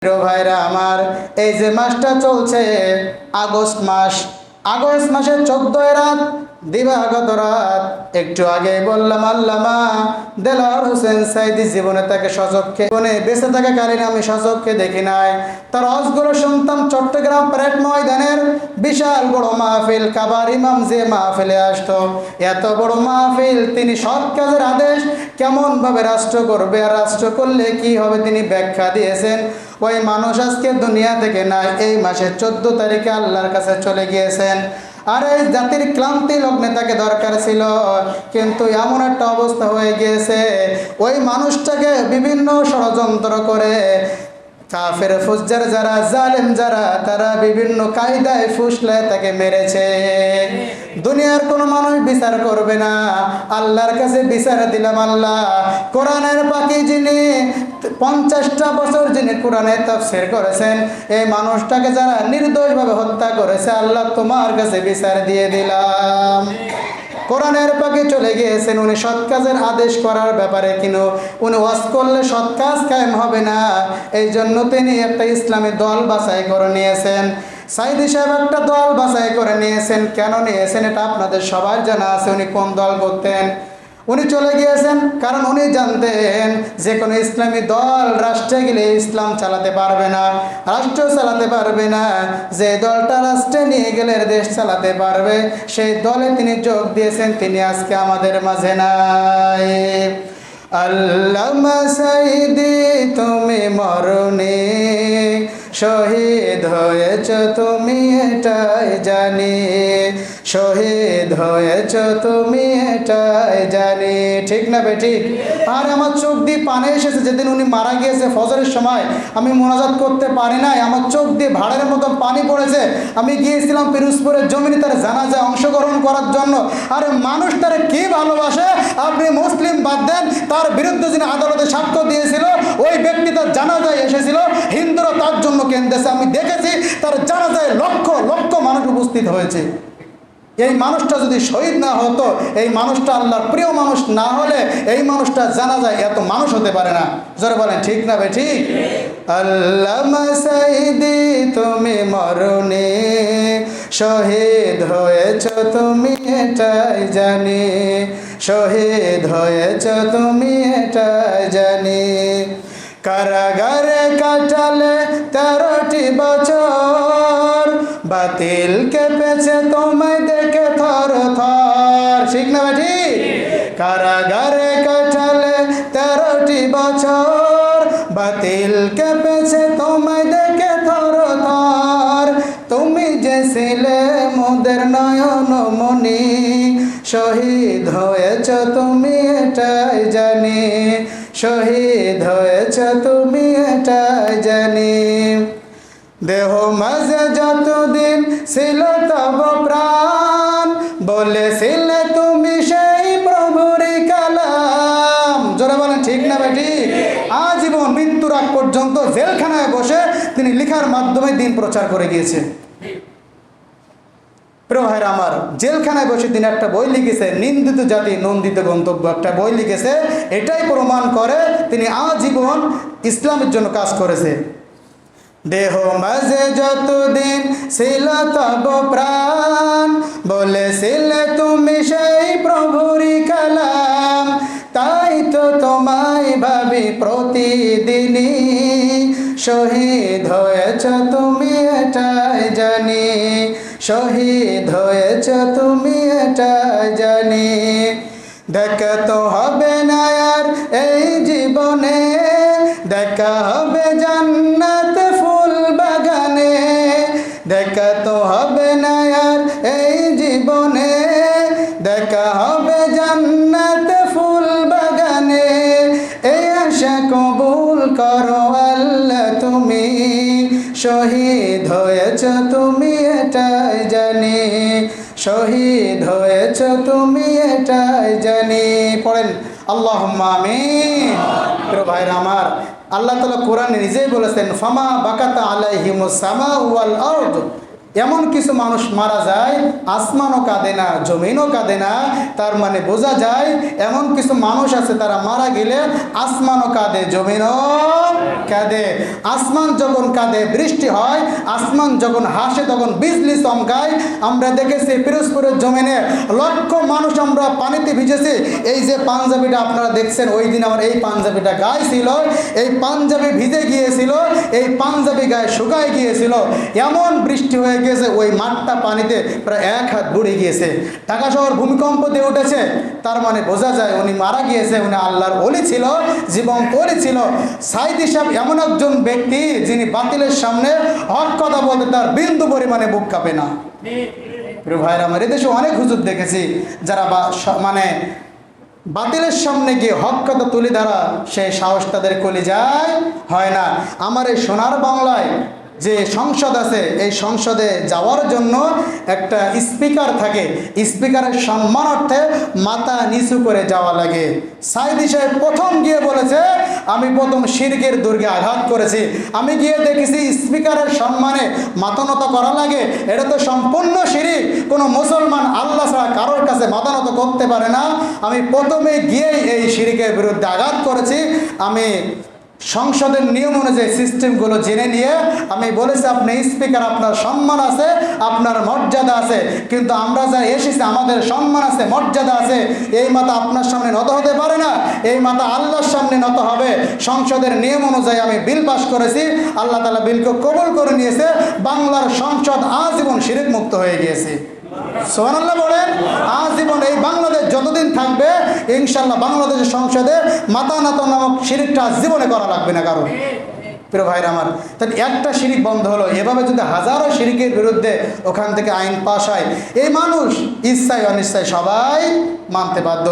প্রিয় ভাইরা আমার, এই যে মাসটা চলছে আগস্ট মাসের 14 রাত, দিবাগত রাত। একটু আগে বললাম আল্লামা দেলোয়ার হোসেন সাঈদী জীবনে তাকে সচক্ষে বেঁচে থাকাকালীন আমি সচক্ষে দেখি নাই। তার অজগুলো শুনতাম চট্টগ্রাম প্যারেড ময়দানের বিশাল বড় মাহফিল, কাবার ইমাম যে মাহফিলে আসতো, এত বড় মাহফিল, তিনি সৎ কাজের আদেশ কেমনভাবে রাষ্ট্র করবে আর রাষ্ট্র করলে কি হবে তিনি ব্যাখ্যা দিয়েছেন। ওই মানুষ আজকে দুনিয়া থেকে নাই, এই মাসের 14 তারিখে আল্লাহর কাছে চলে গিয়েছেন। আর এই জাতির ক্লান্তি লগ্নে তাকে দরকার ছিল, কিন্তু এমন একটা অবস্থা হয়ে গিয়েছে ওই মানুষটাকে বিভিন্ন ষড়যন্ত্র করে কাফের ফুজ্জার যারা, জালেম যারা, তারা বিভিন্ন কায়দায় ফুসলে তাকে মেরেছে। দুনিয়ার কোনো মানুষ বিচার করবে না, আল্লাহর কাছে বিচার দিলাম। আল্লাহ কোরআনের পাখি যিনি 50টা বছর যিনি কোরআনের তাফসীর করেছেন, এই মানুষটাকে যারা নির্দোষভাবে হত্যা করেছে, আল্লাহ তোমার কাছে বিচার দিয়ে দিলাম। কোরআনের পাখি চলে গিয়েছেন, উনি সৎ কাজের আদেশ করার ব্যাপারে, কিন্তু উনি ওয়াজ করলে সৎ কাজ কায়েম হবে না, এই জন্য তিনি একটা ইসলামী দল বাছাই করে নিয়েছেন। সাঈদী সাহেব একটা দল বাছাই করে নিয়েছেন। কেন নিয়েছেন এটা আপনাদের সবার জানা আছে। উনি কোন দল করতেন? উনি চলে গিয়েছেন কারণ উনি জানতেন যে কোনো ইসলামী দল রাষ্ট্রে গেলে ইসলাম চালাতে পারবে না, রাষ্ট্র চালাতে পারবে না। যে দলটা রাষ্ট্রে নিয়ে গেলে দেশ চালাতে পারবে, সেই দলে তিনি যোগ দিয়েছেন। তিনি আজকে আমাদের মাঝে নাই। আল্লামা সাঈদী তুমি মরনি, শহীদ হয়েছ তুমি এটাই জানি, শহীদ হয়েছ তুমি এটাই জানি। ঠিক না বেঠিক? আর আমার চোখ দিয়ে পানি এসেছে যেদিন উনি মারা গিয়েছে ফজরের সময়, আমি মোনাজাত করতে পারি নাই, আমার চোখ দিয়ে ভাড়ের মতো পানি পড়েছে। আমি গিয়েছিলাম পিরোজপুরের জমিনে তার জানাজায় অংশগ্রহণ করার জন্য। আর মানুষ তারা কি ভালোবাসে, আপনি মুসলিম বাদ দেন, তার বিরুদ্ধে যিনি আদালতে সাক্ষ্য দিয়েছিল ওই ব্যক্তি তার জানাজায় এসেছিল, হিন্দুরা তার জন্য কেন্দ্রেছে। আমি দেখেছি তার জানাজায় লক্ষ লক্ষ মানুষ উপস্থিত হয়েছে। এই মানুষটা যদি শহীদ না হতো, এই মানুষটা আল্লাহর প্রিয় মানুষ না হলে এই মানুষটা জানাজায় এত মানুষ হতে পারে না। জোরে বলেন ঠিক না ভাই? ঠিক। আল্লামা সাঈদী তুমি মরনি, শহীদ হয়েছ তুমি এটাই জানি, শহীদ হয়েছ তুমি এটাই জানি। কারাগারে কাটালে 13টি বছর, বাতিল কেঁপেছে তোমায় দেখে থর থর। ঠিক না বেটি? কারাগারে কাটালে 13টি বছর, বাতিল কেঁপেছে তোমায় দেখে থর থর। তুমি যে ছিলে মোদের নয়ন মনি, শহীদ হয়েছ তুমি এটাই জানি, শহীদ হয়েছ তুমি এটাই জানি। দেহ মাঝে যতদিন ছিল তব প্রাণ, বলেছিলে তুমি সেই প্রভুরই কালাম। জোরে বলেন ঠিক না বেটি? আজীবন মৃত্যুর আগ পর্যন্ত জেলখানায় বসে তিনি লেখার মাধ্যমে দিন প্রচার করে গিয়েছেন। প্রিয় ভাইরা আমার, জেলখানায় বসে তিনি একটা বই লিখেছে, নিন্দিত জাতি নন্দিত গন্তব্য, একটা বই লিখেছে। এটাই প্রমাণ করে তিনি আজীবন ইসলামের জন্য কাজ করেছে। দেহ মাঝে যতদিন ছিল তব প্রাণ, বলেছিলে তুমি সেই প্রভুরই কালাম। তাই তো তোমায় ভাবি প্রতিদিনই, শহীদ হয়েছ তুমি এটাই জানি, শহীদ হয়েছ তুমি এটাই জানি। দেখা তো হবে না আর এই জীবনে, দেখা হবে জান্নাত ফুল বাগানে, দেখা তো হবে না আর এই জীবনে, দেখা হবে জান্নাত ফুল বাগানে। এই আশা কবুল করো আল্লাহ তুমি, শহীদ হয়েছ তুমি এটাই জানি, শহীদ হয়েছ তুমি এটাই জানি। পড়েন আল্লাহুম্মা আমিন। প্রিয় ভাইরা আমার, আল্লাহ তাআলা কোরআনে নিজেই বলেছেন, ফামা বাকাতা আলাইহিমুস সামাউ ওয়াল আরদ, এমন কিছু মানুষ মারা যায়, আসমানও কাঁদে না, জমিনও কাঁদে না। তার মানে বোঝা যায় এমন কিছু মানুষ আছে তারা মারা গেলে আসমানও কাঁদে, জমিনও কাঁদে। আসমান যখন কাঁদে বৃষ্টি হয়, আসমান যখন হাসে তখন বিজলি চমকায়। আমরা দেখেছি পিরোজপুরের জমিনে লক্ষ মানুষ আমরা পানিতে ভিজেছি। এই যে পাঞ্জাবিটা আপনারা দেখছেন, ওই দিন আমার এই পাঞ্জাবিটা গায়ে ছিল, এই পাঞ্জাবি ভিজে গিয়েছিল, এই পাঞ্জাবি গায়ে শুকায় গিয়েছিল। এমন বৃষ্টি হয়ে গেছে ওই মাঠটা পানিতে প্রায় 1 হাত বুড়ে গিয়েছে। ঢাকা শহর ভূমিকম্প দিয়ে উঠেছে। তার মানে বোঝা যায় উনি মারা গিয়েছে, উনি আল্লাহর ওলি ছিল, জীবন্ত ওলি ছিল। সাইদি সাহেব এমন একজন ব্যক্তি যিনি বাতিলের সামনে হক কথা বলতে তার বিন্দু পরিমাণে বুক কাঁপে না। প্রিয় ভাইরা, আমার এদেশে অনেক হুজুর দেখেছি যারা মানে বাতিলের সামনে গিয়ে হক কথা তুলে ধরা সেই সাহস তাদের কলিজায় হয় না। আমার এই সোনার বাংলায় যে সংসদ আছে, এই সংসদে যাওয়ার জন্য একটা স্পিকার থাকে, স্পিকারের সম্মানার্থে মাথা নিচু করে যাওয়া লাগে। সাইদি সাহেব প্রথম গিয়ে বলেছে আমি প্রথম শিরকের দুর্গে আঘাত করেছি। আমি গিয়ে দেখেছি স্পিকারের সম্মানে মাথা নত করা লাগে, এটা তো সম্পূর্ণ শিরিক। কোনো মুসলমান আল্লাহ ছাড়া কারোর কাছে মাথা নত করতে পারে না। আমি প্রথমে গিয়েই এই শিরিকের বিরুদ্ধে আঘাত করেছি। আমি সংসদের নিয়ম অনুযায়ী সিস্টেমগুলো জেনে নিয়ে আমি বলেছি আপনি স্পিকার, আপনার সম্মান আছে, আপনার মর্যাদা আছে, কিন্তু আমরা যা এসেছি আমাদের সম্মান আছে, মর্যাদা আছে। এই মাথা আপনার সামনে নত হতে পারে না, এই মাথা আল্লাহর সামনে নত হবে। সংসদের নিয়ম অনুযায়ী আমি বিল পাস করেছি, আল্লাহ তাআলা বিলকে কবুল করে নিয়েছে। বাংলার সংসদ আজীবন শিরক মুক্ত হয়ে গিয়েছে। সুবহানাল্লাহ বলেন। আজীবন এই বাংলাদেশ যতদিন থাকবে ইনশাআল্লাহ বাংলাদেশের সংসদে মাথা নত নামক শিরকটা জীবনে করা লাগবে না কারণ। প্রিয় ভাইরা আমার, তাহলে একটা শিরিক বন্ধ হলো। এভাবে যদি হাজারো শিরিকের বিরুদ্ধে ওখান থেকে আইন পাস হয়, এই মানুষ ইচ্ছায় অনিচ্ছায় সবাই মানতে বাধ্য।